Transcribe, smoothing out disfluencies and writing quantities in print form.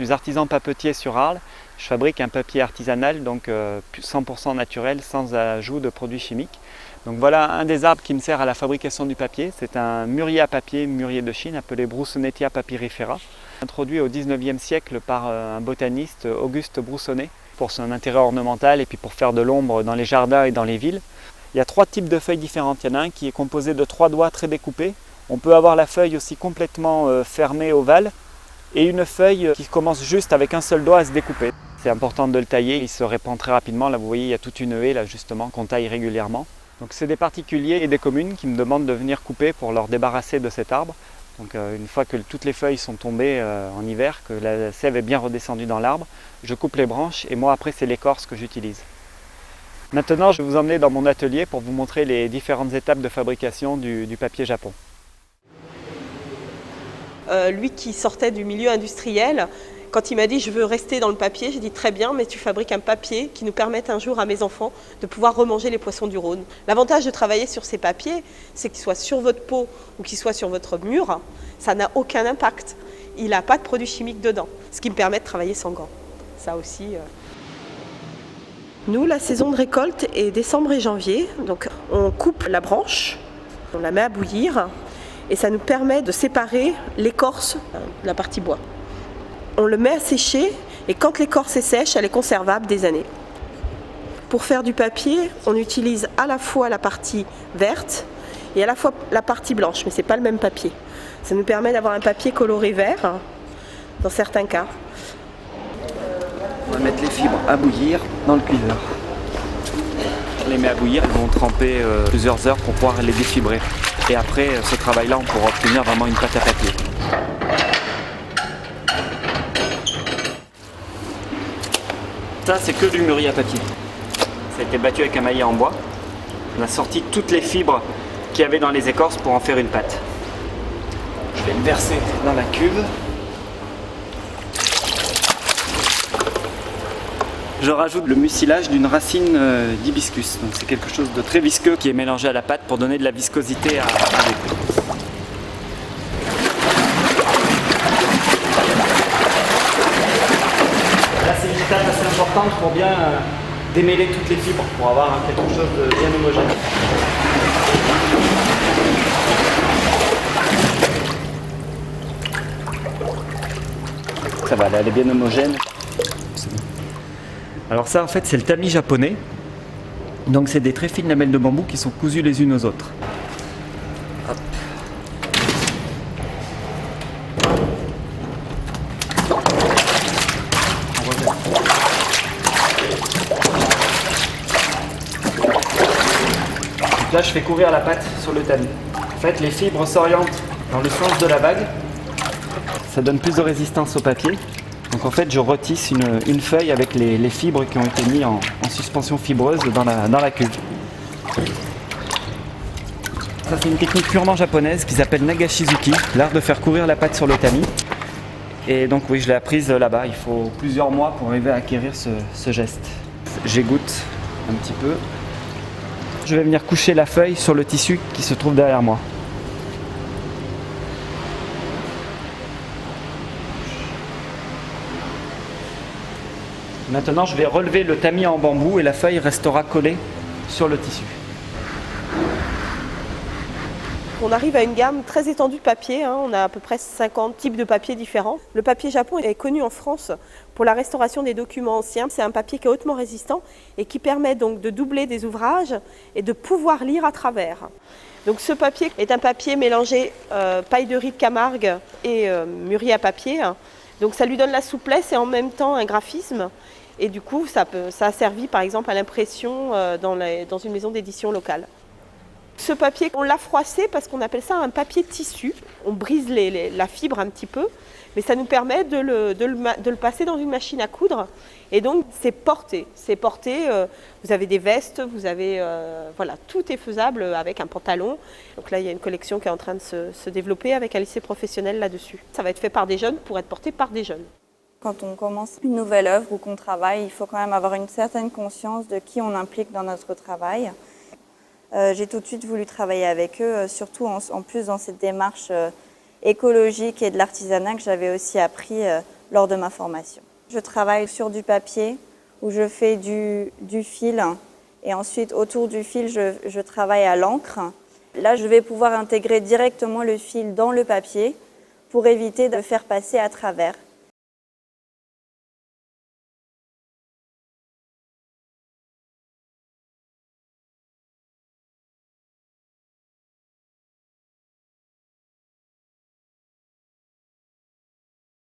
suis artisan papetier sur Arles. Je fabrique un papier artisanal, donc 100% naturel, sans ajout de produits chimiques. Donc voilà un des arbres qui me sert à la fabrication du papier. C'est un mûrier à papier, mûrier de Chine, appelé Broussonetia papyrifera, introduit au 19e siècle par un botaniste, Auguste Broussonnet, pour son intérêt ornemental et puis pour faire de l'ombre dans les jardins et dans les villes. Il y a 3 types de feuilles différentes. Il y en a un qui est composé de 3 doigts très découpés. On peut avoir la feuille aussi complètement fermée, ovale, et une feuille qui commence juste avec un seul doigt à se découper. C'est important de le tailler, il se répand très rapidement. Là vous voyez, il y a toute une haie là justement qu'on taille régulièrement. Donc c'est des particuliers et des communes qui me demandent de venir couper pour leur débarrasser de cet arbre. Donc une fois que toutes les feuilles sont tombées en hiver, que la sève est bien redescendue dans l'arbre, je coupe les branches et moi après c'est l'écorce que j'utilise. Maintenant je vais vous emmener dans mon atelier pour vous montrer les différentes étapes de fabrication du papier japon. Lui qui sortait du milieu industriel, quand il m'a dit « je veux rester dans le papier », j'ai dit « très bien, mais tu fabriques un papier qui nous permette un jour à mes enfants de pouvoir remanger les poissons du Rhône ». L'avantage de travailler sur ces papiers, c'est qu'ils soient sur votre peau ou qu'ils soient sur votre mur, ça n'a aucun impact. Il n'a pas de produits chimiques dedans, ce qui me permet de travailler sans gants. Ça aussi. Nous, la saison de récolte est décembre et janvier, donc on coupe la branche, on la met à bouillir, et ça nous permet de séparer l'écorce de la partie bois. On le met à sécher et quand l'écorce est sèche, elle est conservable des années. Pour faire du papier, on utilise à la fois la partie verte et à la fois la partie blanche, mais ce n'est pas le même papier. Ça nous permet d'avoir un papier coloré vert, dans certains cas. On va mettre les fibres à bouillir dans le cuiseur. On les met à bouillir, elles vont tremper plusieurs heures pour pouvoir les défibrer. Et après ce travail-là, on pourra obtenir vraiment une pâte à papier. Ça, c'est que du mûrier à papier. Ça a été battu avec un maillet en bois. On a sorti toutes les fibres qu'il y avait dans les écorces pour en faire une pâte. Je vais le verser dans la cuve. Je rajoute le mucilage d'une racine d'hibiscus. Donc c'est quelque chose de très visqueux qui est mélangé à la pâte pour donner de la viscosité à l'écrit. Là c'est une étape assez importante pour bien démêler toutes les fibres, pour avoir quelque chose de bien homogène. Ça va, là, elle est bien homogène. Alors ça en fait c'est le tamis japonais, donc c'est des très fines lamelles de bambou qui sont cousues les unes aux autres. Hop. Là je fais courir la pâte sur le tamis. En fait les fibres s'orientent dans le sens de la vague, ça donne plus de résistance au papier. Donc en fait je retisse une feuille avec les fibres qui ont été mises en suspension fibreuse dans la cuve. Ça c'est une technique purement japonaise qui s'appelle Nagashizuki, l'art de faire courir la pâte sur le tamis. Et donc oui, je l'ai apprise là-bas, il faut plusieurs mois pour arriver à acquérir ce geste. J'égoutte un petit peu. Je vais venir coucher la feuille sur le tissu qui se trouve derrière moi. Maintenant, je vais relever le tamis en bambou et la feuille restera collée sur le tissu. On arrive à une gamme très étendue de papier, on a à peu près 50 types de papiers différents. Le papier Japon est connu en France pour la restauration des documents anciens. C'est un papier qui est hautement résistant et qui permet donc de doubler des ouvrages et de pouvoir lire à travers. Donc ce papier est un papier mélangé paille de riz de Camargue et mûrier à papier. Donc ça lui donne la souplesse et en même temps un graphisme. Et du coup, ça a servi par exemple à l'impression dans une maison d'édition locale. Ce papier, on l'a froissé parce qu'on appelle ça un papier tissu. On brise la fibre un petit peu, mais ça nous permet de le passer dans une machine à coudre. Et donc c'est porté. Vous avez des vestes, vous avez voilà, tout est faisable avec un pantalon. Donc là, il y a une collection qui est en train de se développer avec un lycée professionnel là-dessus. Ça va être fait par des jeunes pour être porté par des jeunes. Quand on commence une nouvelle œuvre ou qu'on travaille, il faut quand même avoir une certaine conscience de qui on implique dans notre travail. J'ai tout de suite voulu travailler avec eux, surtout en plus dans cette démarche écologique et de l'artisanat que j'avais aussi appris lors de ma formation. Je travaille sur du papier où je fais du fil et ensuite autour du fil, je travaille à l'encre. Là, je vais pouvoir intégrer directement le fil dans le papier pour éviter de le faire passer à travers.